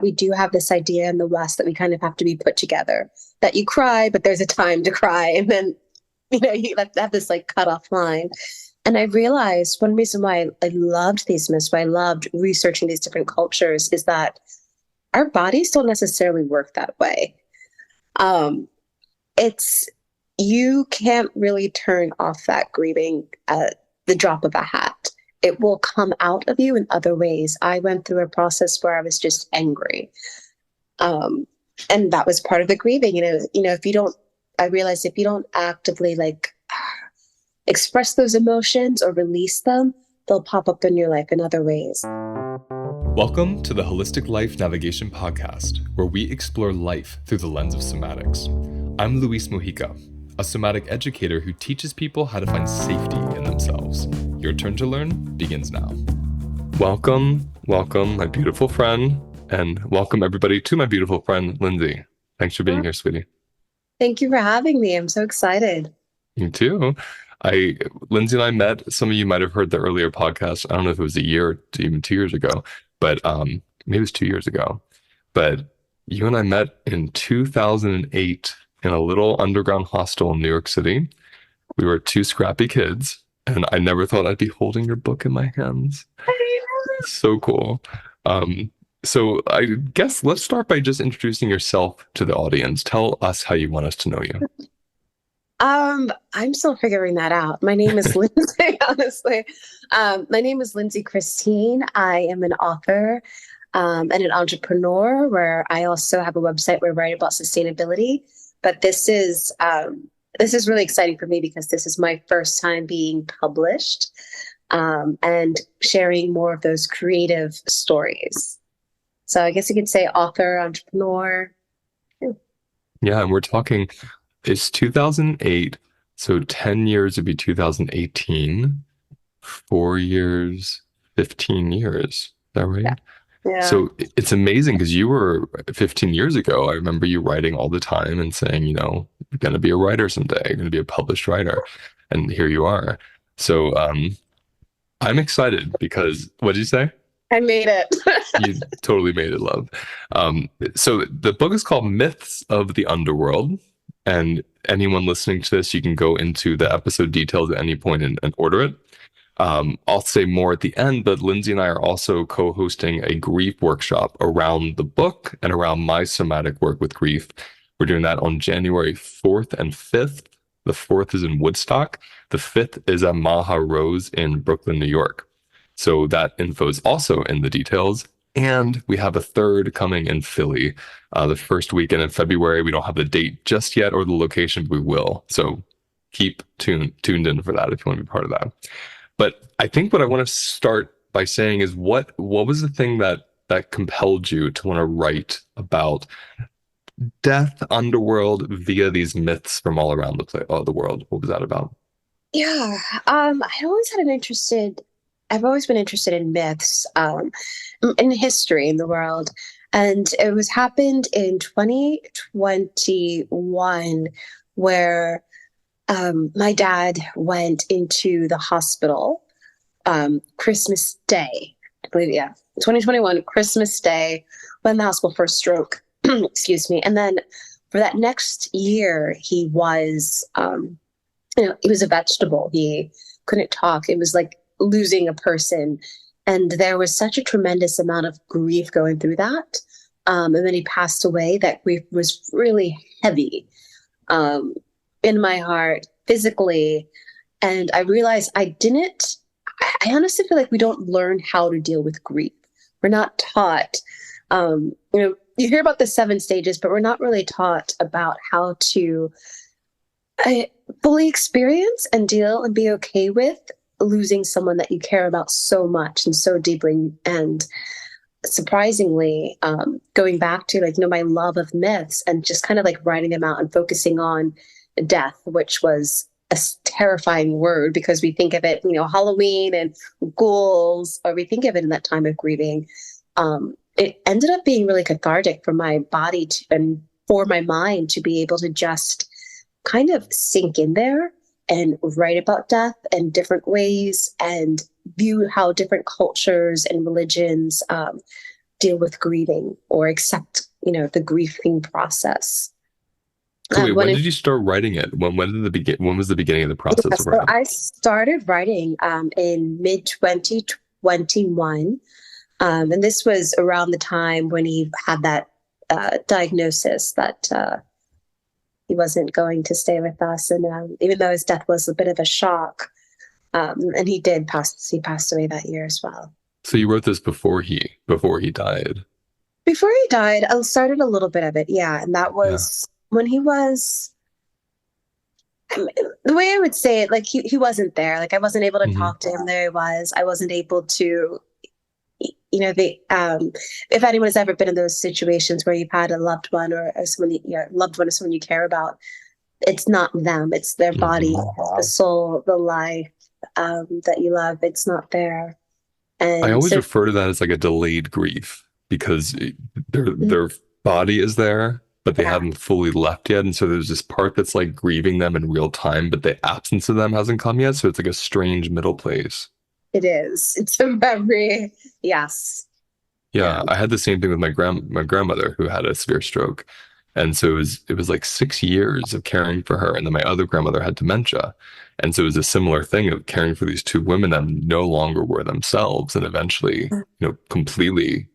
we do have this idea in the West that we kind of have to be put together, that you cry, but there's a time to cry. And then, you have this like cutoff line. And I realized one reason why I loved these myths, why I loved researching these different cultures, is that our bodies don't necessarily work that way. It's You can't really turn off that grieving at the drop of a hat. It will come out of you in other ways. I went through a process where I was just angry. And that was part of the grieving. I realized if you don't actively express those emotions or release them, they'll pop up in your life in other ways. Welcome to the Holistic Life Navigation Podcast, where we explore life through the lens of somatics. I'm Luis Mujica, a somatic educator who teaches people how to find safety in themselves. Your turn to learn begins now. Welcome, my beautiful friend, and welcome everybody to my beautiful friend, Lindsay. Thanks for being here, sweetie. Thank you for having me. I'm so excited. You too. Lindsay and I met, some of you might have heard the earlier podcast. I don't know if it was a year or even 2 years ago, but maybe it was 2 years ago. But you and I met in 2008 in a little underground hostel in New York City. We were two scrappy kids, and I never thought I'd be holding your book in my hands. It's so cool. So I guess let's start by just introducing yourself to the audience. Tell us how you want us to know you. I'm still figuring that out. My name is Lindsay, honestly. My name is Lindsay Christine. I am an author and an entrepreneur, where I also have a website where I write about sustainability. But this is really exciting for me because this is my first time being published and sharing more of those creative stories. So I guess you could say author, entrepreneur. Yeah, and we're talking, it's 2008, so 10 years would be 2018, 4 years, 15 years. Is that right? Yeah. So it's amazing because you were 15 years ago. I remember you writing all the time and saying, you're going to be a writer someday, you're going to be a published writer. And here you are. So I'm excited because, what did you say? I made it. You totally made it, love. So the book is called Myths of the Underworld. And anyone listening to this, you can go into the episode details at any point and order it. I'll say more at the end, but Lindsay and I are also co-hosting a grief workshop around the book and around my somatic work with grief. We're doing that on January 4th and 5th. The 4th is in Woodstock. The 5th is at Maha Rose in Brooklyn, New York. So that info is also in the details. And we have a third coming in Philly, the first weekend in February. We don't have the date just yet or the location, but we will. So keep tuned in for that if you want to be part of that. But I think what I want to start by saying is what was the thing that compelled you to want to write about death, underworld via these myths from all around the world? What was that about? Yeah, I've always been interested in myths, in history in the world. And it was happened in 2021 where my dad went into the hospital Christmas Day, I believe, 2021, Christmas Day, went in the hospital for a stroke, excuse me. And then for that next year, he was, he was a vegetable. He couldn't talk. It was like losing a person. And there was such a tremendous amount of grief going through that. And then he passed away. That grief was really heavy in my heart, physically. And I realized I honestly feel like we don't learn how to deal with grief. We're not taught, you hear about the 7 stages, but we're not really taught about how to fully experience and deal and be okay with losing someone that you care about so much and so deeply. And surprisingly, going back to my love of myths and just kind of writing them out and focusing on death, which was a terrifying word because we think of it, Halloween and ghouls, or we think of it in that time of grieving. It ended up being really cathartic for my body and for my mind to be able to just kind of sink in there and write about death in different ways and view how different cultures and religions deal with grieving or accept, the grieving process. So wait, When when it, did you start writing it? When was the beginning of the process of so writing? I started writing in mid 2021. And this was around the time when he had that diagnosis that he wasn't going to stay with us. And even though his death was a bit of a shock, and he passed away that year as well. So you wrote this before he died. Before he died, I started a little bit of it, yeah. And that Yeah. was when he was, I mean, the way I would say it, like he wasn't there. Like I wasn't able to Hmm. talk to him. There he was. I wasn't able to, if anyone has ever been in those situations where you've had a loved one or someone, loved one or someone you care about, it's not them. It's their body, Hmm. the soul, the life that you love. It's not there. I And always so, refer to that as like a delayed grief because their mm, their body is there, but they yeah, haven't fully left yet, and so there's this part that's like grieving them in real time, but the absence of them hasn't come yet. So it's like a strange middle place. it is. It's a very, yes. Yeah. Yeah, I had the same thing with my grandmother who had a severe stroke. And so it was like 6 years of caring for her. And then my other grandmother had dementia. And so it was a similar thing of caring for these two women that no longer were themselves and eventually, completely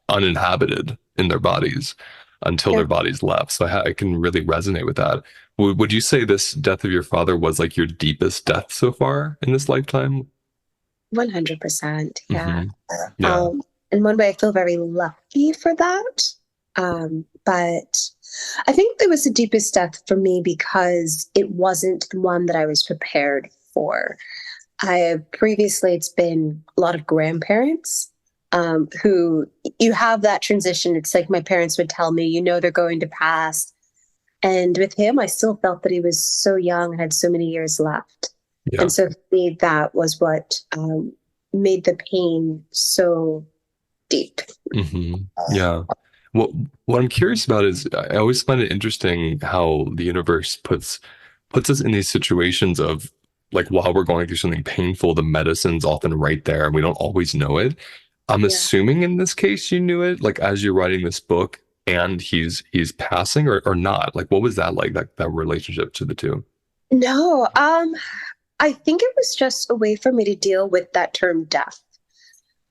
uninhabited in their bodies until Yeah. their bodies left. So I can really resonate with that. Would you say this death of your father was like your deepest death so far in this lifetime? 100%. Yeah. Hmm. Yeah. In one way, I feel very lucky for that. But I think it was the deepest death for me because it wasn't the one that I was prepared for. It's been a lot of grandparents who you have that transition. It's like my parents would tell me, they're going to pass. And with him, I still felt that he was so young and had so many years left. Yeah. And so for me, that was what made the pain so deep. Hmm. Yeah. What I'm curious about is I always find it interesting how the universe puts us in these situations of like while we're going through something painful, the medicine's often right there and we don't always know it. I'm Yeah. assuming in this case you knew it, like as you're writing this book and he's passing or not. Like what was that like, that relationship to the two? No, I think it was just a way for me to deal with that term death.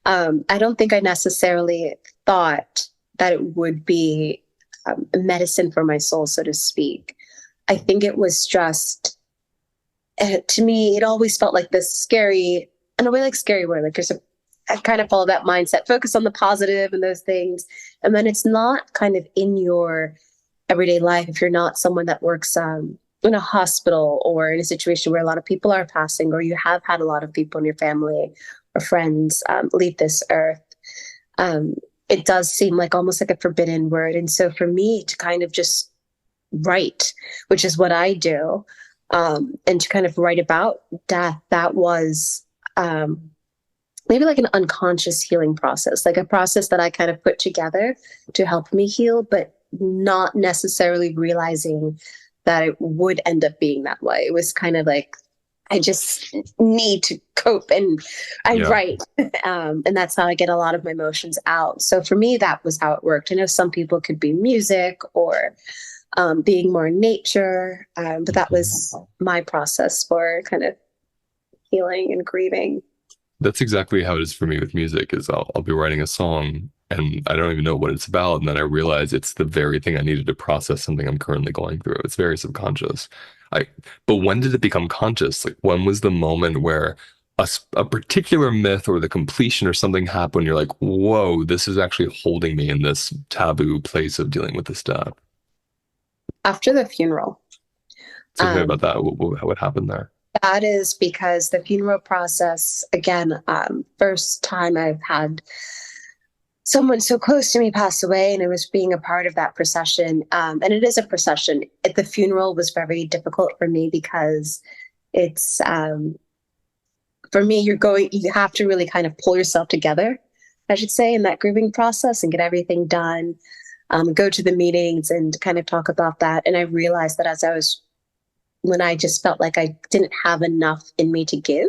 I don't think I necessarily thought that it would be medicine for my soul, so to speak. I think it was just, to me, it always felt like this scary, in a way, like scary word. Like I kind of follow that mindset, focus on the positive and those things. And then it's not kind of in your everyday life if you're not someone that works in a hospital or in a situation where a lot of people are passing, or you have had a lot of people in your family or friends leave this earth. Um, it does seem like almost like a forbidden word. And so for me to kind of just write, which is what I do, and to kind of write about death, that was maybe like an unconscious healing process, like a process that I kind of put together to help me heal, but not necessarily realizing that it would end up being that way. It was kind of like, I just need to cope and I Yeah. write. And that's how I get a lot of my emotions out. So for me, that was how it worked. I know some people could be music or being more in nature, but that Mhm. was my process for kind of healing and grieving. That's exactly how it is for me with music is I'll be writing a song and I don't even know what it's about. And then I realize it's the very thing I needed to process something I'm currently going through. It's very subconscious. I, but when did it become conscious? Like when was the moment where a particular myth or the completion or something happened? You're like, whoa, this is actually holding me in this taboo place of dealing with this stuff. After the funeral, So tell me about um, that. What happened there? that is because the funeral process, again, first time I've had someone so close to me pass away, and it was being a part of that procession. And it is a procession. The funeral was very difficult for me because it's, for me, you have to really kind of pull yourself together, I should say, in that grieving process and get everything done, go to the meetings and kind of talk about that. And I realized that when I just felt like I didn't have enough in me to give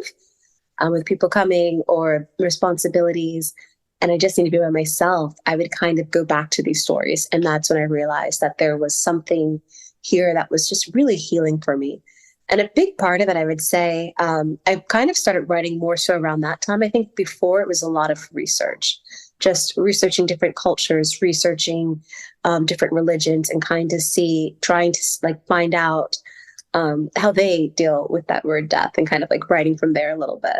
with people coming or responsibilities, and I just need to be by myself, I would kind of go back to these stories. And that's when I realized that there was something here that was just really healing for me. And a big part of it, I would say, I kind of started writing more so around that time. I think before it was a lot of research, just researching different cultures, researching different religions, and kind of trying to like find out how they deal with that word death, and kind of like writing from there a little bit.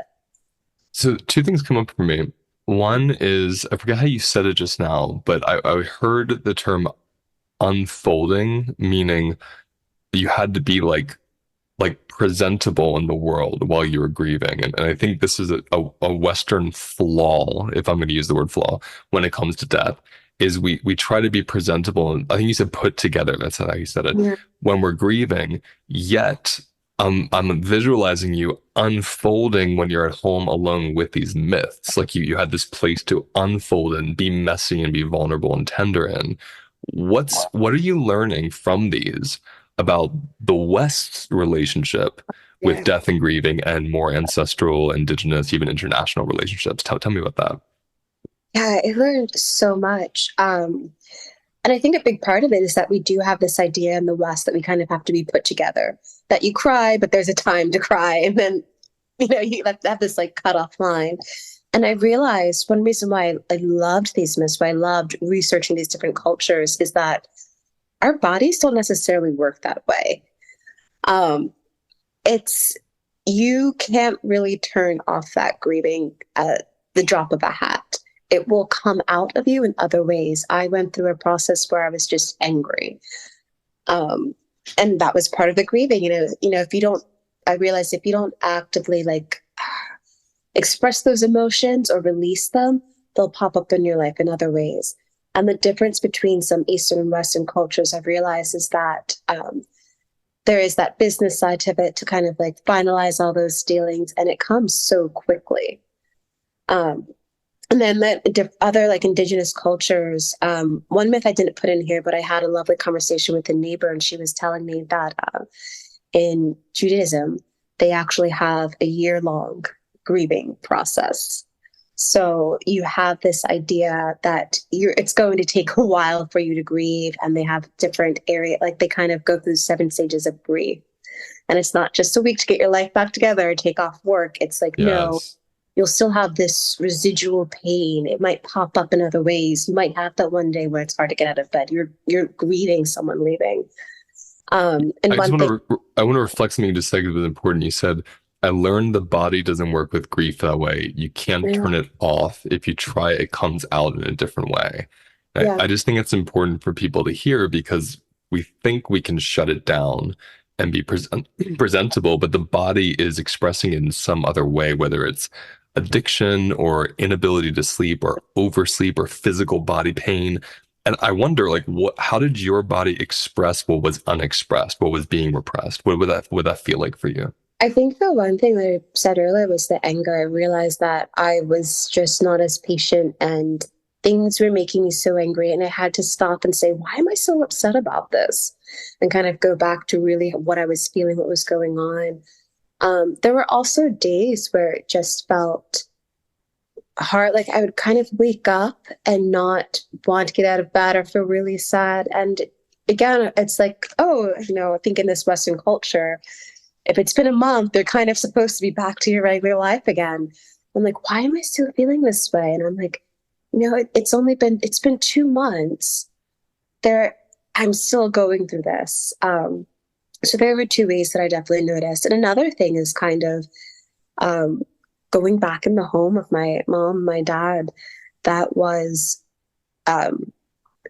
So two things come up for me. One is, I forget how you said it just now, but I heard the term unfolding, meaning you had to be like presentable in the world while you were grieving. And I think this is a Western flaw, if I'm going to use the word flaw, when it comes to death, is we try to be presentable. And I think you said put together. That's how you said it. Yeah. When we're grieving, yet I'm visualizing you unfolding when you're at home alone with these myths. Like you had this place to unfold and be messy and be vulnerable and tender in. What are you learning from these about the West's relationship with Yeah. death and grieving and more ancestral, indigenous, even international relationships? Tell me about that. Yeah, I learned so much. And I think a big part of it is that we do have this idea in the West that we kind of have to be put together, that you cry, but there's a time to cry. And then, you have this like cutoff line. And I realized one reason why I loved these myths, why I loved researching these different cultures, is that our bodies don't necessarily work that way. Um, it's, you can't really turn off that grieving at the drop of a hat. It will come out of you in other ways. I went through a process where I was just angry. And that was part of the grieving. If you don't, I realized if you don't actively like express those emotions or release them, they'll pop up in your life in other ways. And the difference between some Eastern and Western cultures, I've realized, is that there is that business side to it to kind of like finalize all those dealings, and it comes so quickly. And then other like indigenous cultures, one myth I didn't put in here, but I had a lovely conversation with a neighbor, and she was telling me that in Judaism, they actually have a year-long grieving process. So you have this idea that it's going to take a while for you to grieve, and they have different like they kind of go through 7 stages of grief. And it's not just a week to get your life back together or take off work. It's like, no, Yes. you'll still have this residual pain. It might pop up in other ways. You might have that one day where it's hard to get out of bed. You're grieving someone leaving. And I just one thing, I want to reflect something you just said that was important. You said, I learned the body doesn't work with grief that way. You can't yeah, turn it off. If you try, it comes out in a different way. yeah, I just think it's important for people to hear, because we think we can shut it down and be presentable, but the body is expressing it in some other way, whether it's addiction or inability to sleep or oversleep or physical body pain. And I wonder, like, how did your body express what was unexpressed, what was being repressed? What would that feel like for you? I think the one thing that I said earlier was the anger. I realized that I was just not as patient, and things were making me so angry. And I had to stop and say, why am I so upset about this? And kind of go back to really what I was feeling, what was going on. There were also days where it just felt hard. Like I would kind of wake up and not want to get out of bed or feel really sad. And again, it's like, I think in this Western culture, if it's been a month, they're kind of supposed to be back to your regular life again. I'm like, why am I still feeling this way? And I'm like, it's been 2 months. I'm still going through this. So there were 2 ways that I definitely noticed. And another thing is kind of going back in the home of my mom, my dad. That was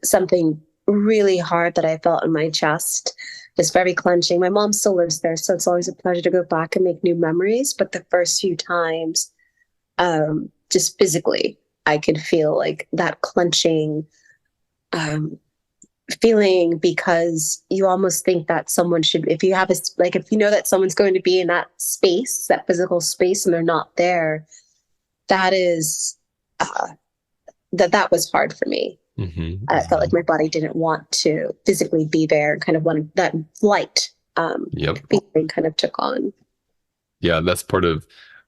something really hard that I felt in my chest, just very clenching. My mom still lives there, so it's always a pleasure to go back and make new memories. But the first few times, just physically, I could feel like that clenching feeling, because you almost think that someone should, if you know that someone's going to be in that space, that physical space, and they're not there, that is, that was hard for me. Mm-hmm. I felt like my body didn't want to physically be there, kind of wanted that flight Yep. feeling kind of took on. Yeah, that's part of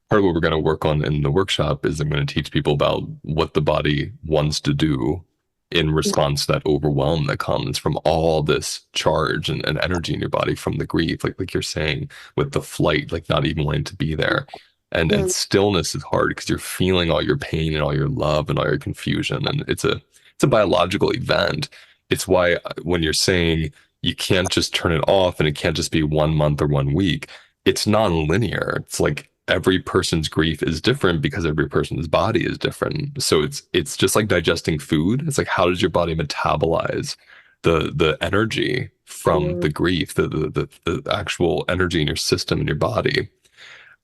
part of what we're going to work on in the workshop is I'm going to teach people about what the body wants to do in response to that overwhelm that comes from all this charge and energy in your body from the grief, like you're saying, with the flight, like not even wanting to be there. And Mm, stillness is hard because you're feeling all your pain and all your love and all your confusion. And it's a biological event. It's why when you're saying you can't just turn it off and it can't just be 1 month or 1 week, it's non-linear. It's like every person's grief is different because every person's body is different. So it's just like digesting food. It's like, how does your body metabolize the energy from mm, the grief, the actual energy in your system in your body?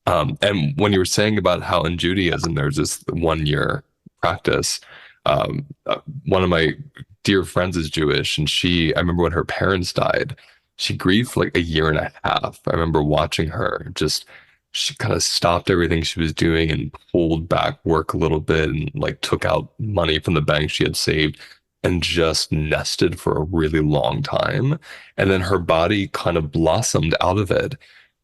And when you were saying about how in Judaism there's this 1 year practice, one of my dear friends is Jewish, and I remember when her parents died, she grieved for like a year and a half. I remember watching her just, she kind of stopped everything she was doing and pulled back work a little bit and like took out money from the bank she had saved and just nested for a really long time. And then her body kind of blossomed out of it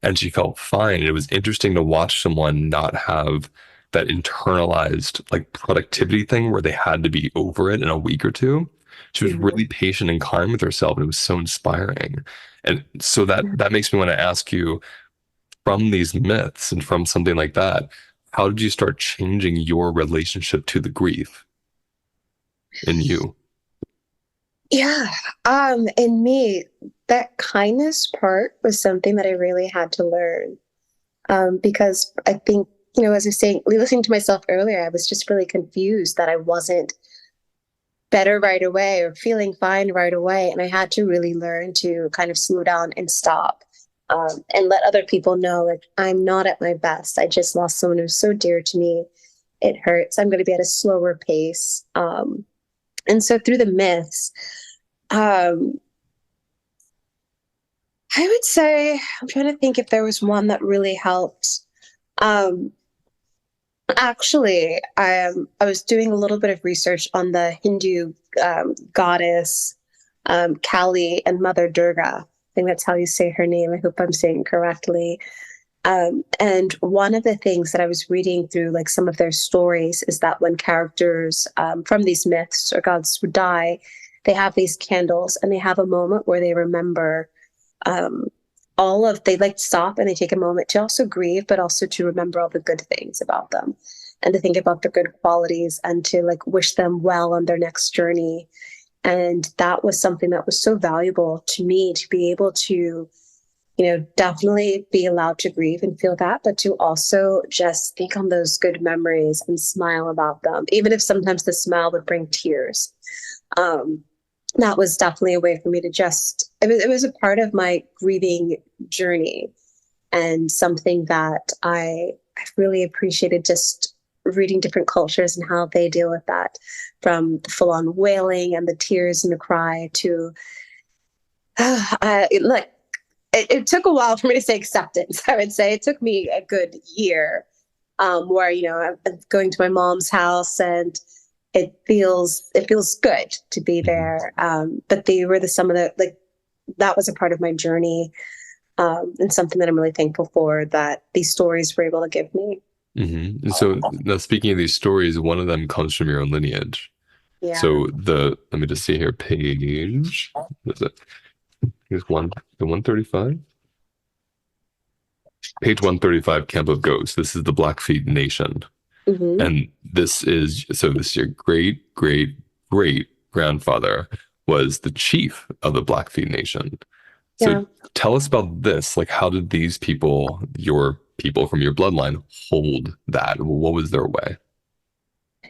and she felt fine. It was interesting to watch someone not have that internalized like productivity thing where they had to be over it in a week or two. She was mm. really patient and kind with herself, and it was so inspiring. And so that makes me want to ask you, from these myths and from something like that, how did you start changing your relationship to the grief in you? Yeah. In me, that kindness part was something that I really had to learn. Because I think, as I was saying, listening to myself earlier, I was just really confused that I wasn't better right away or feeling fine right away. And I had to really learn to kind of slow down and stop, and let other people know, like, I'm not at my best. I just lost someone who's so dear to me. It hurts. I'm going to be at a slower pace. And so through the myths, um, I would say, I'm trying to think if there was one that really helped. Um, I was doing a little bit of research on the Hindu goddess Kali and Mother Durga. I think that's how you say her name. I hope I'm saying it correctly. And one of the things that I was reading through, like some of their stories, is that when characters from these myths or gods would die, they have these candles and they have a moment where they remember um, they like stop and they take a moment to also grieve, but also to remember all the good things about them and to think about the good qualities and to like wish them well on their next journey. And that was something that was so valuable to me, to be able to, definitely be allowed to grieve and feel that, but to also just think on those good memories and smile about them, even if sometimes the smile would bring tears. Um, that was definitely a way for me to it was a part of my grieving journey, and something that I really appreciated, just reading different cultures and how they deal with that, from the full on wailing and the tears and the cry to like it took a while for me to say acceptance. I would say it took me a good year, where I'm going to my mom's house and it feels good to be Mhm. there. But they were some of the, like, that was a part of my journey, and something that I'm really thankful for that these stories were able to give me. And so now speaking of these stories, one of them comes from your own lineage. Yeah. So let me just see here, page, what is it? Here's the 135? Page 135, Camp of Ghosts. This is the Blackfeet Nation. Hmm. And this is your great, great, great grandfather was the chief of the Blackfeet Nation. So Yeah. tell us about this. Like, how did these people, your people from your bloodline, hold that? What was their way?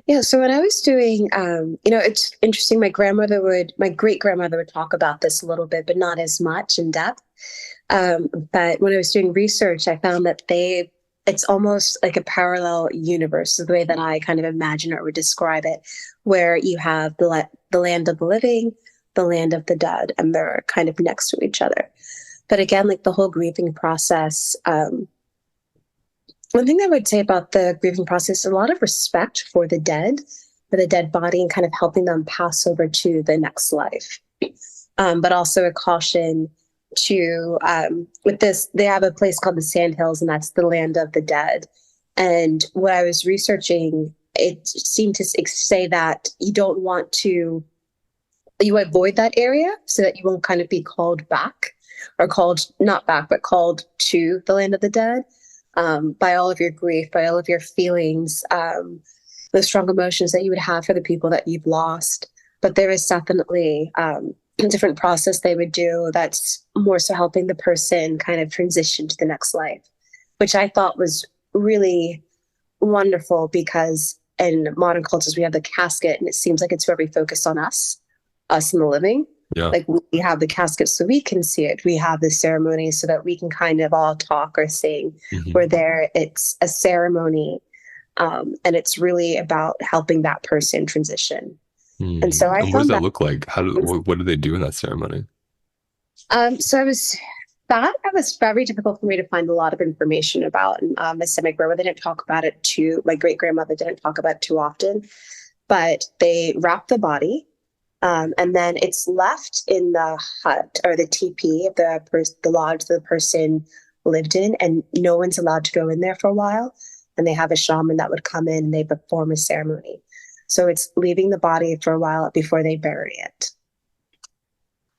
Yeah. So when I was doing, it's interesting. My great grandmother would talk about this a little bit, but not as much in depth. But when I was doing research, I found that it's almost like a parallel universe, is the way that I kind of imagine or would describe it, where you have the land of the living, the land of the dead, and they're kind of next to each other. But again, like the whole grieving process, one thing I would say about the grieving process, a lot of respect for the dead body, and kind of helping them pass over to the next life. But also a caution to, with this, they have a place called the Sand Hills, and that's the land of the dead. And when I was researching, it seemed to say that you avoid that area so that you won't kind of be called back, or called not back, but called to the land of the dead, by all of your grief, by all of your feelings, the strong emotions that you would have for the people that you've lost. But there is definitely a different process they would do that's more so helping the person kind of transition to the next life, which I thought was really wonderful, because in modern cultures we have the casket, and it seems like it's very focused on us and the living. Yeah. Like, we have the casket so we can see it. We have the ceremony so that we can kind of all talk or sing. Mhm. Where there, it's a ceremony, and it's really about helping that person transition. And so I And what does found that that. look like? What do they do in that ceremony? So it was very difficult for me to find a lot of information about. My stomach grandma, they didn't talk about it too. My great grandmother didn't talk about it too often, but they wrap the body, and then it's left in the hut or the teepee of the lodge the person lived in, and no one's allowed to go in there for a while. And they have a shaman that would come in and they perform a ceremony. So it's leaving the body for a while before they bury it.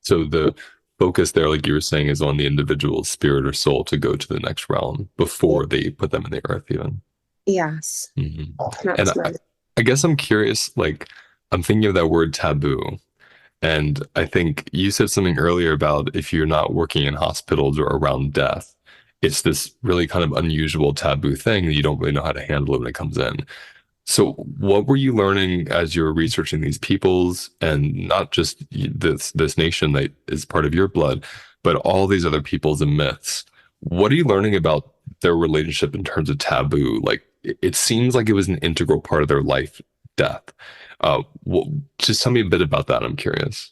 So the focus there, like you were saying, is on the individual's spirit or soul to go to the next realm before they put them in the earth, even. Yes, Hmm. And that's nice. I guess I'm curious, like, I'm thinking of that word taboo. And I think you said something earlier about if you're not working in hospitals or around death, it's this really kind of unusual taboo thing that you don't really know how to handle it when it comes in. So, what were you learning as you were researching these peoples, and not just this nation that is part of your blood, but all these other peoples and myths? What are you learning about their relationship in terms of taboo? Like, it seems like it was an integral part of their life, death. Just tell me a bit about that. I'm curious.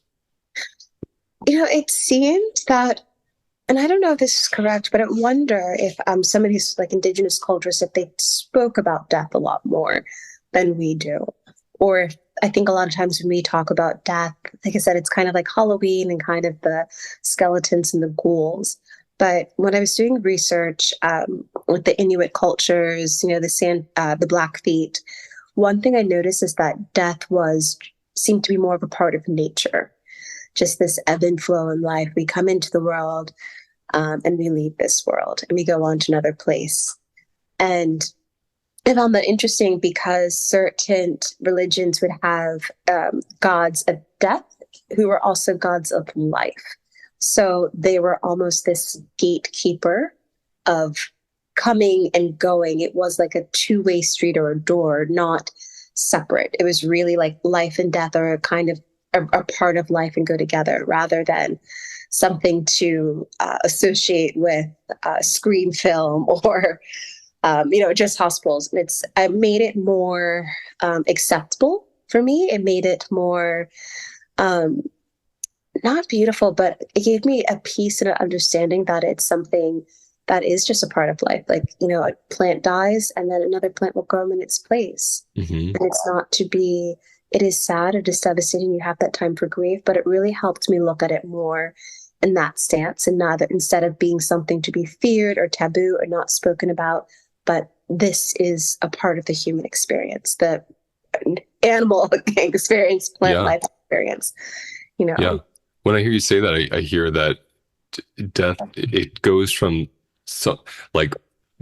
It seemed that, and I don't know if this is correct, but I wonder if some of these like indigenous cultures, if they spoke about death a lot more than we do, or if, I think a lot of times when we talk about death, like I said, it's kind of like Halloween and kind of the skeletons and the ghouls. But when I was doing research with the Inuit cultures, the Blackfeet, one thing I noticed is that death seemed to be more of a part of nature, just this ebb and flow in life. We come into the world, and we leave this world and we go on to another place. And I found that interesting because certain religions would have gods of death who were also gods of life. So they were almost this gatekeeper of coming and going. It was like a two-way street or a door, not separate. It was really like life and death are a kind of a part of life and go together, rather than something to associate with screen film or just hospitals. And I made it more acceptable for me. It made it more not beautiful, but it gave me a peace and an understanding that it's something that is just a part of life. Like, a plant dies and then another plant will grow in its place. Hmm. And it's not to be, it is sad, it is devastating. You have that time for grief, but it really helped me look at it more in that stance, and instead of being something to be feared or taboo or not spoken about, but this is a part of the human experience, the animal experience, plant Yeah. life experience. Yeah. When I hear you say that, I hear that death, it goes from like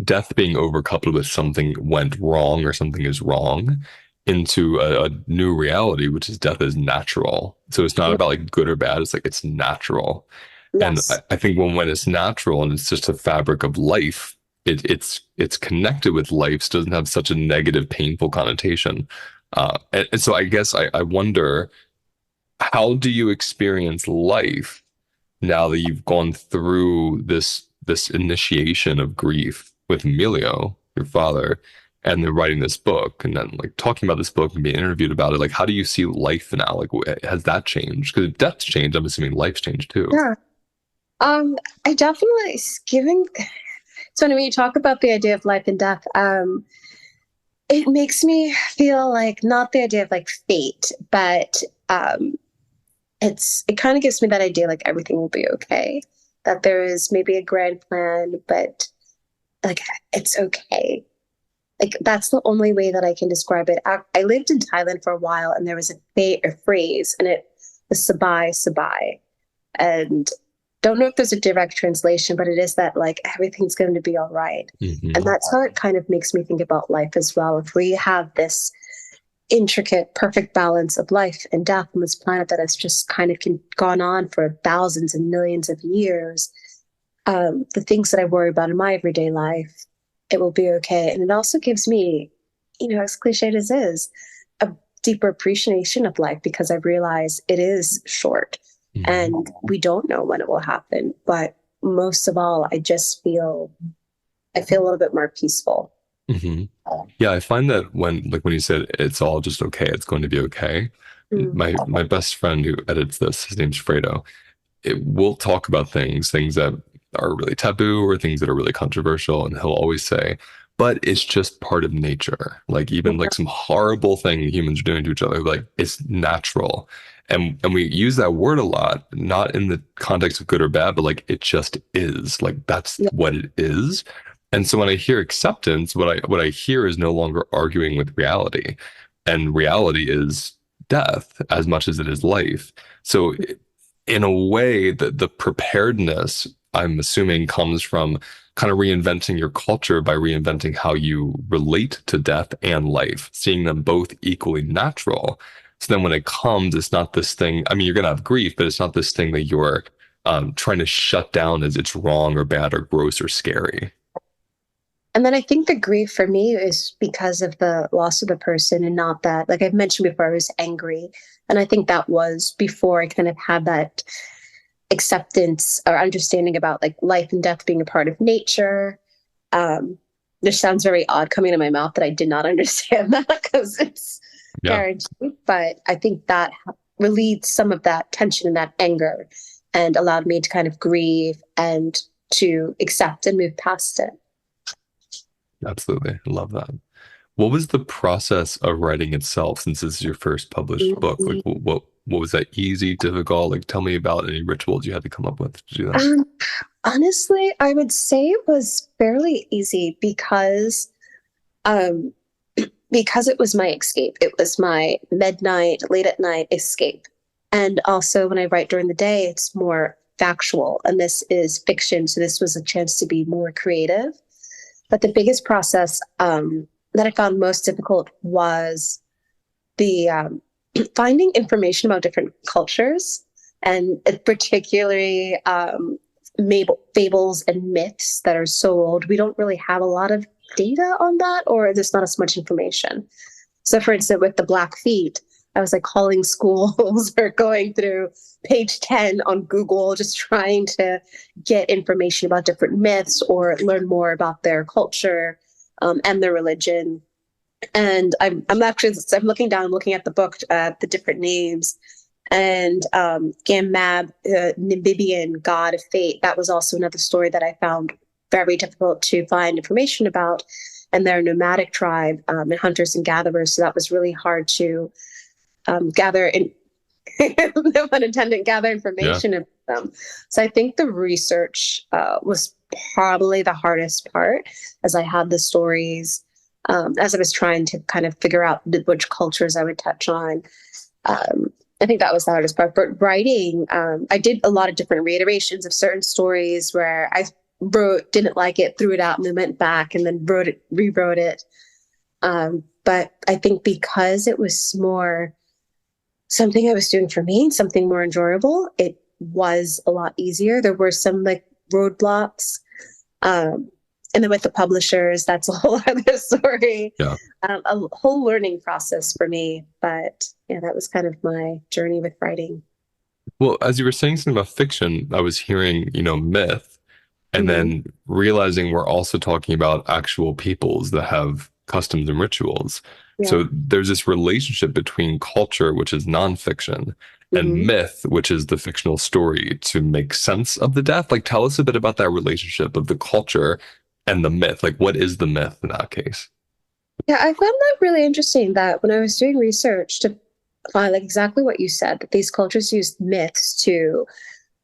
death being overcoupled with something went wrong or something is wrong into a new reality, which is death is natural. So it's not about like good or bad. It's like it's natural. And Yes. I think when it's natural and it's just a fabric of life, it's connected with life, so it doesn't have such a negative, painful connotation. And so I guess I wonder, how do you experience life now that you've gone through this initiation of grief with Emilio, your father, and then writing this book and then like talking about this book and being interviewed about it? Like, how do you see life now? Like, has that changed? Because death's changed, I'm assuming life's changed too. Yeah. I definitely giving. So when you talk about the idea of life and death, it makes me feel like not the idea of like fate, but it kind of gives me that idea like everything will be okay. That there is maybe a grand plan, but like it's okay. like that's the only way that I can describe it. I lived in Thailand for a while, and there was a phrase, and it was sabai sabai, and don't know if there's a direct translation, but it is that like everything's going to be all right, and Hmm. that's how it kind of makes me think about life as well. If we have this intricate, perfect balance of life and death on this planet that has just kind of gone on for thousands and millions of years, the things that I worry about in my everyday life, it will be okay. And it also gives me, as cliched as is, a deeper appreciation of life because I realize it is short Hmm. and we don't know when it will happen. But most of all, I feel a little bit more peaceful. Hmm. Yeah, I find that when you said it's all just okay, it's going to be okay. Mm, My best friend who edits this, his name's Fredo. We'll talk about things that are really taboo or things that are really controversial, and he'll always say, "But it's just part of nature. Like even like some horrible thing humans are doing to each other, like it's natural." And we use that word a lot, not in the context of good or bad, but like it just is. Like that's yeah, what it is. And so when I hear acceptance, what I hear is no longer arguing with reality. And reality is death as much as it is life. So in a way, the preparedness, I'm assuming, comes from kind of reinventing your culture by reinventing how you relate to death and life, seeing them both equally natural. So then when it comes, it's not this thing. I mean, you're going to have grief, but it's not this thing that you're trying to shut down as it's wrong or bad or gross or scary. And then I think the grief for me is because of the loss of the person and not that, like I've mentioned before, I was angry. And I think that was before I kind of had that acceptance or understanding about like life and death being a part of nature. Um, this sounds very odd coming to my mouth that I did not understand that because it's Yeah, guaranteed. But I think that relieved some of that tension and that anger and allowed me to kind of grieve and to accept and move past it. absolutely. I love that. What was the process of writing itself since this is your first published book? Like what was that easy, difficult? Like tell me about any rituals you had to come up with to do that. Um, Honestly, I would say it was fairly easy um, because it was my escape. It was my midnight, late at night escape. And also, when I write during the day, it's more factual, and this is fiction. So, this was a chance to be more creative. But the biggest process that I found most difficult was the finding information about different cultures, and particularly fables and myths that are so old. We don't really have a lot of data on that, or there's not as much information. So, for instance, with the Blackfeet, I was like calling schools or going through page 10 on Google, just trying to get information about different myths or learn more about their culture and their religion. And I'm looking down, looking at the book, the different names, and Gammab, Namibian god of fate. That was also another story that I found very difficult to find information about. And they're a nomadic tribe and hunters and gatherers, so that was really hard to gather in no pun intended, gather Yeah. information about them. So I think the research was probably the hardest part as I had the stories, as I was trying to kind of figure out which cultures I would touch on. Um, I think that was the hardest part. But writing, I did a lot of different reiterations of certain stories where I wrote, didn't like it, threw it out, and then went back and then rewrote it. But I think because it was more something I was doing for me, something more enjoyable, it was a lot easier. There were some like roadblocks. Um, and then with the publishers, that's a whole other story. Yeah. A whole learning process for me. But yeah, that was kind of my journey with writing. Well, as you were saying something about fiction, I was hearing, myth, and Hmm. then realizing we're also talking about actual peoples that have customs and rituals. Yeah. So there's this relationship between culture, which is nonfiction, and Hmm. myth, which is the fictional story to make sense of the death. Like, tell us a bit about that relationship of the culture and the myth. Like, what is the myth in that case? Yeah, I found that really interesting that when I was doing research to find like exactly what you said, that these cultures use myths to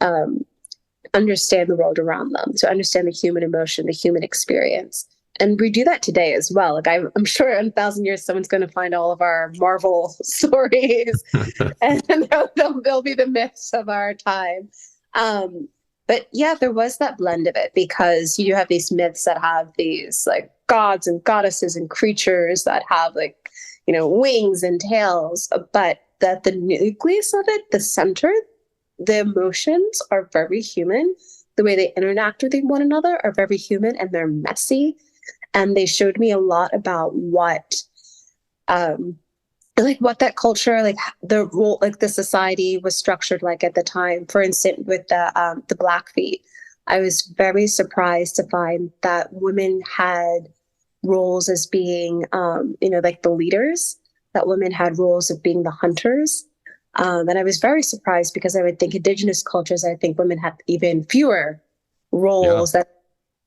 um, understand the world around them, to understand the human emotion, the human experience. And we do that today as well. Like I'm sure in 1,000 years, someone's going to find all of our Marvel stories, and they'll be the myths of our time. But yeah, there was that blend of it because you have these myths that have these like gods and goddesses and creatures that have like, wings and tails, but that the nucleus of it, the center, the emotions are very human. The way they interact with one another are very human, and they're messy. And they showed me a lot about what that culture, like the role, like the society was structured like at the time. For instance, with the Blackfeet, I was very surprised to find that women had roles as being, like the leaders, that women had roles of being the hunters. And I was very surprised because I would think indigenous cultures, I think women had even fewer roles that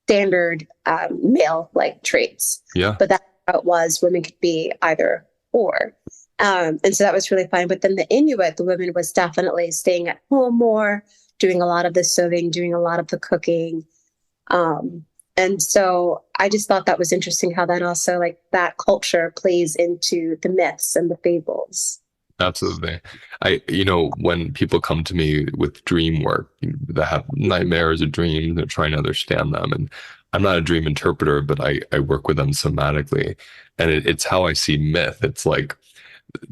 standard male-like traits. Yeah. But that's how it was. Women could be either or. And so that was really fine. But then the Inuit, the women was definitely staying at home more, doing a lot of the sewing, doing a lot of the cooking. And so I just thought that was interesting how that also, like, that culture plays into the myths and the fables. Absolutely. When people come to me with dream work, that have nightmares or dreams, they're trying to understand them. And I'm not a dream interpreter, but I work with them somatically. And it's how I see myth. It's like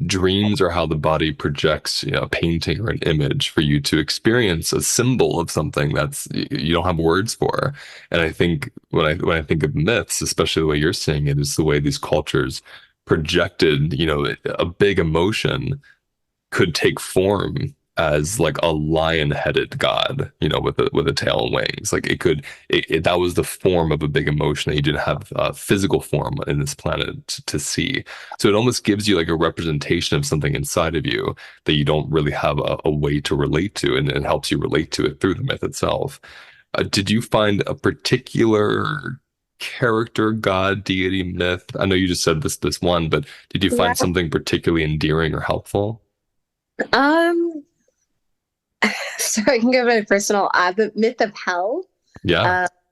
dreams are how the body projects, a painting or an image for you to experience a symbol of something that's you don't have words for. And I think when I think of myths, especially the way you're saying it, is the way these cultures projected, a big emotion could take form as like a lion-headed god, with a tail and wings. Like that was the form of a big emotion that you didn't have a physical form in this planet to see. So it almost gives you like a representation of something inside of you that you don't really have a way to relate to, and it helps you relate to it through the myth itself. Did you find a particular character, god, deity, myth? I know you just said this one, but did you find something particularly endearing or helpful? So I can give a personal, the myth of hell,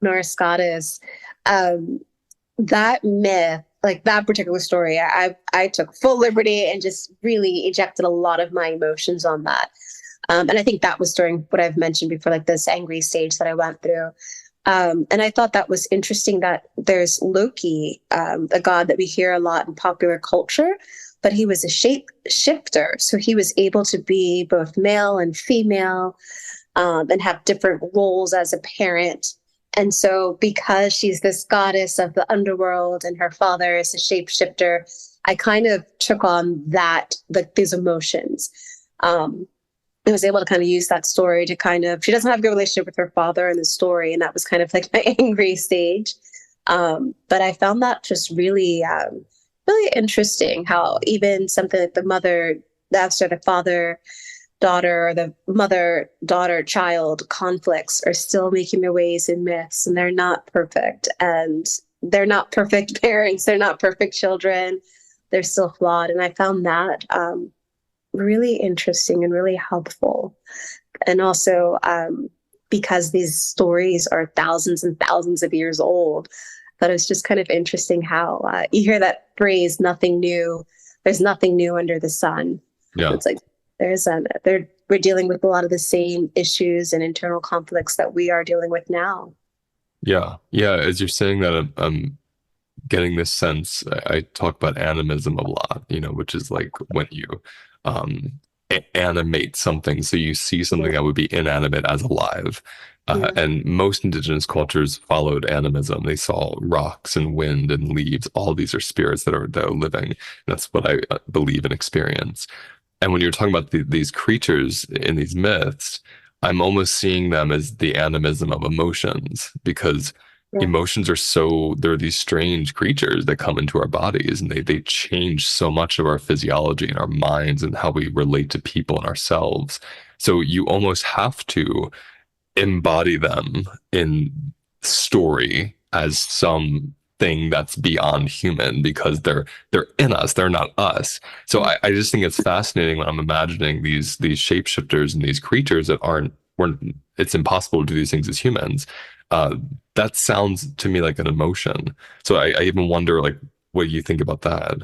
Norse goddess. That myth, like that particular story, I took full liberty and just really ejected a lot of my emotions on that. And I think that was during what I've mentioned before, like this angry stage that I went through. And I thought that was interesting that there's Loki, a god that we hear a lot in popular culture, but he was a shape shifter. So he was able to be both male and female, and have different roles as a parent. And so because she's this goddess of the underworld and her father is a shapeshifter, I kind of took on that, like these emotions. I was able to kind of use that story to she doesn't have a good relationship with her father in the story. And that was kind of like my angry stage. But I found that just really, really interesting how even something like the father-daughter, or the mother-daughter-child conflicts are still making their ways in myths, and they're not perfect. And they're not perfect parents. They're not perfect children. They're still flawed. And I found that really interesting and really helpful. And also because these stories are thousands and thousands of years old, that it's just kind of interesting how you hear that phrase, nothing new. There's nothing new under the sun. Yeah. It's like we're dealing with a lot of the same issues and internal conflicts that we are dealing with now. Yeah. Yeah. As you're saying that, I'm getting this sense. I talk about animism a lot, which is like when you animate something. So you see something that would be inanimate as alive. And most indigenous cultures followed animism. They saw rocks and wind and leaves. All these are spirits that are living. That's what I believe and experience. And when you're talking about these creatures in these myths, I'm almost seeing them as the animism of emotions, because emotions they're these strange creatures that come into our bodies, and they change so much of our physiology and our minds and how we relate to people and ourselves. So you almost have to embody them in story as something that's beyond human, because they're in us, they're not us. So I just think it's fascinating when I'm imagining these shapeshifters and these creatures that aren't we're it's impossible to do these things as humans. Uh, that sounds to me like an emotion. So I even wonder like what you think about that.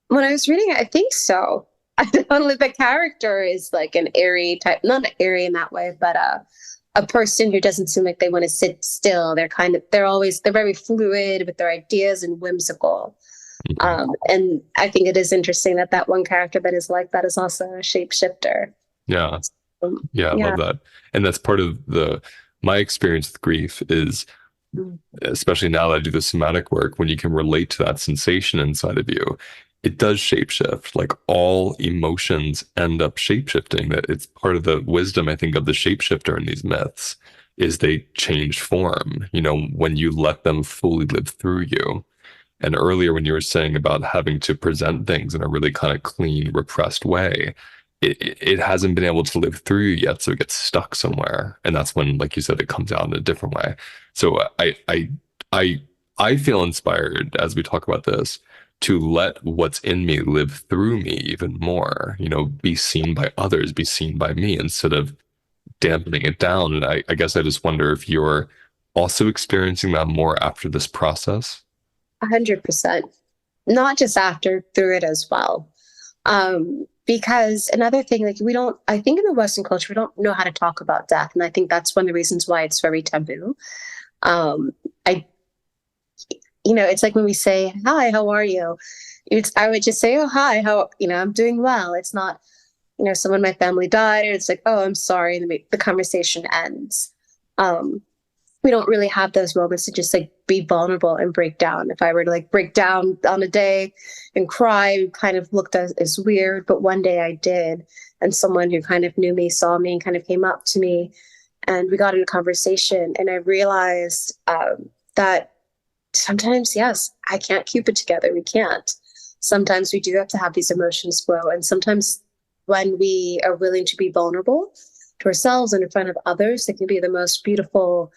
When I was reading it, I think so. I don't know, the character is like an airy type, not airy in that way, but a person who doesn't seem like they want to sit still. They're very fluid with their ideas and whimsical. Mhm. And I think it is interesting that that one character that is like that is also a shapeshifter. Yeah. Yeah, I Yeah. love that. And that's part of the my experience with grief is, Mm. especially now that I do the somatic work, when you can relate to that sensation inside of you, it does shapeshift. Like all emotions end up shapeshifting. That it's part of the wisdom, I think, of the shapeshifter in these myths is they change form, when you let them fully live through you. And earlier, when you were saying about having to present things in a really kind of clean, repressed way, it hasn't been able to live through you yet, so it gets stuck somewhere. And that's when, like you said, it comes out in a different way. So I, I feel inspired as we talk about this to let what's in me live through me even more. Be seen by others, be seen by me instead of dampening it down. And I guess I just wonder if you're also experiencing that more after this process. 100%. Not just after, through it as well. Because another thing, like I think in the Western culture, we don't know how to talk about death. And I think that's one of the reasons why it's very taboo. Um, I, it's like when we say, hi, how are you? I would just say, oh, hi, I'm doing well. It's not, someone in my family died, or it's like, oh, I'm sorry. And the conversation ends. Um, we don't really have those moments to just like be vulnerable and break down. If I were to like break down on a day and cry, it kind of looked as weird. But one day I did. And someone who kind of knew me saw me and kind of came up to me and we got in a conversation. And I realized that sometimes, yes, I can't keep it together. We can't. Sometimes we do have to have these emotions flow. And sometimes when we are willing to be vulnerable to ourselves and in front of others, it can be the most beautiful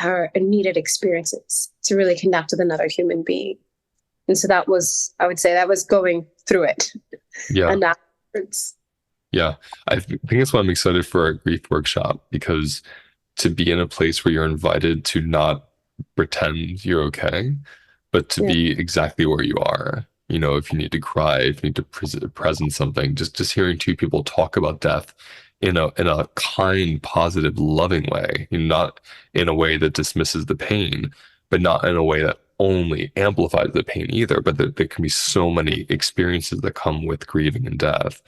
or needed experiences to really connect with another human being. And so I would say that was going through it Yeah. and afterwards. Yeah. I think that's why I'm excited for our grief workshop because to be in a place where you're invited to not pretend you're okay, but to Yeah. be exactly where you are. If you need to cry, if you need to present something, just hearing two people talk about death in a kind, positive, loving way, not in a way that dismisses the pain, but not in a way that only amplifies the pain either. But there can be so many experiences that come with grieving and death.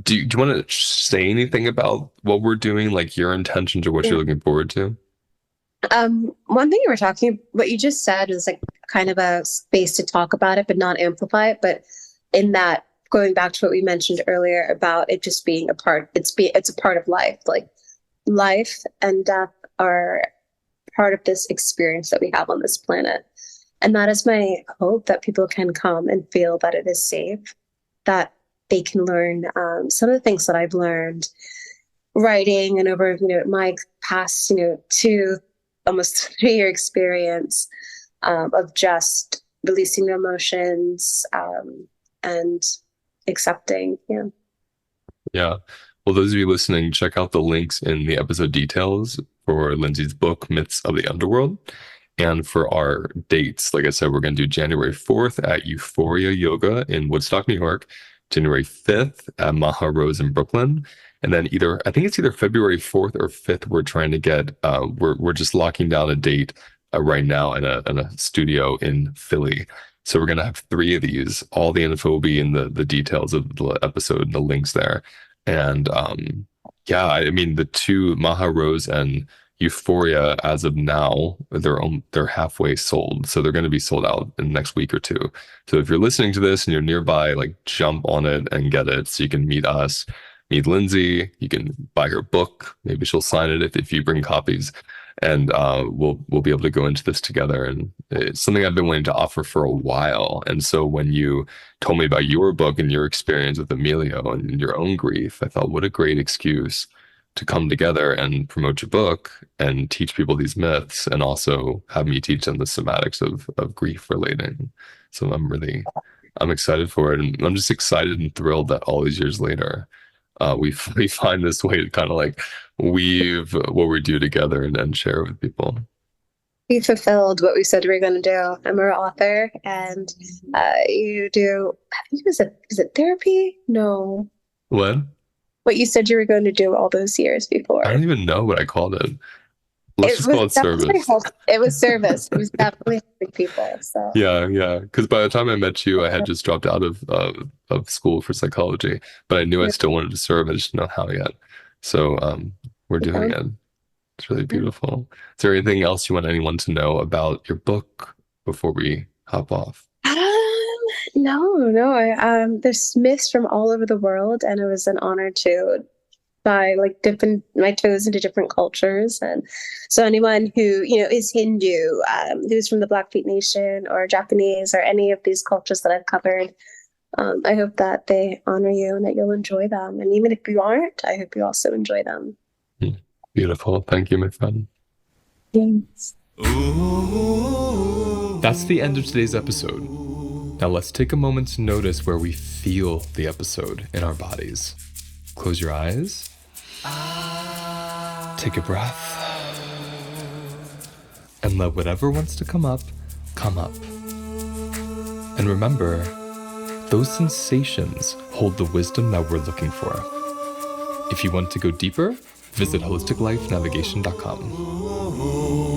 Do you want to say anything about what we're doing, like your intentions or what Yeah. you're looking forward to? One thing you were talking, what you just said is like kind of a space to talk about it, but not amplify it. But in that, going back to what we mentioned earlier about it just being it's a part of life. Like life and death are part of this experience that we have on this planet. And that is my hope that people can come and feel that it is safe, that they can learn some of the things that I've learned writing and over, my past, 2 almost 3 year experience of just releasing the emotions and accepting. Yeah. Yeah. Well, those of you listening, check out the links in the episode details for Lindsay's book, Myths of the Underworld. And for our dates, like I said, we're going to do January 4th at Euphoria Yoga in Woodstock, New York, January 5th at Maha Rose in Brooklyn. And then I think it's either February 4th or 5th, we're trying to get, we're just locking down a date right now in a studio in Philly. So we're going to have 3 of these. All the info will be in the details of the episode and the links there. And yeah, I mean, the two, Maha Rose and Euphoria, as of now, they're halfway sold. So they're going to be sold out in the next week or two. So if you're listening to this and you're nearby, like jump on it and get it so you can meet us, meet Lindsay. You can buy her book. Maybe she'll sign it if you bring copies. And we'll be able to go into this together. And it's something I've been wanting to offer for a while. And so when you told me about your book and your experience with Emilio and your own grief, I thought, what a great excuse to come together and promote your book and teach people these myths and also have me teach them the somatics of grief relating. So I'm excited for it. And I'm just excited and thrilled that all these years later, we find this way to kind of like weave what we do together and then share it with people. We fulfilled what we said we were going to do. I'm an author, and you do. I think is it therapy? No, What? what you said you were going to do all those years before. I don't even know what I called it. Let's just call it service. It was service. It was definitely helping people. So Yeah. Because by the time I met you, I had just dropped out of school for psychology, but I knew I still wanted to serve. I just didn't know how yet. So we're doing it. It's really beautiful. Is there anything else you want anyone to know about your book before we hop off? No. There's myths from all over the world, and it was an honor to dipping my toes into different cultures. And so anyone who is Hindu, who's from the Blackfeet Nation, or Japanese, or any of these cultures that I've covered, I hope that they honor you and that you'll enjoy them. And even if you aren't, I hope you also enjoy them. Beautiful. Thank you, my friend. Thanks. That's the end of today's episode. Now let's take a moment to notice where we feel the episode in our bodies. Close your eyes. Take a breath. And let whatever wants to come up, come up. And remember, those sensations hold the wisdom that we're looking for. If you want to go deeper, visit holisticlifenavigation.com.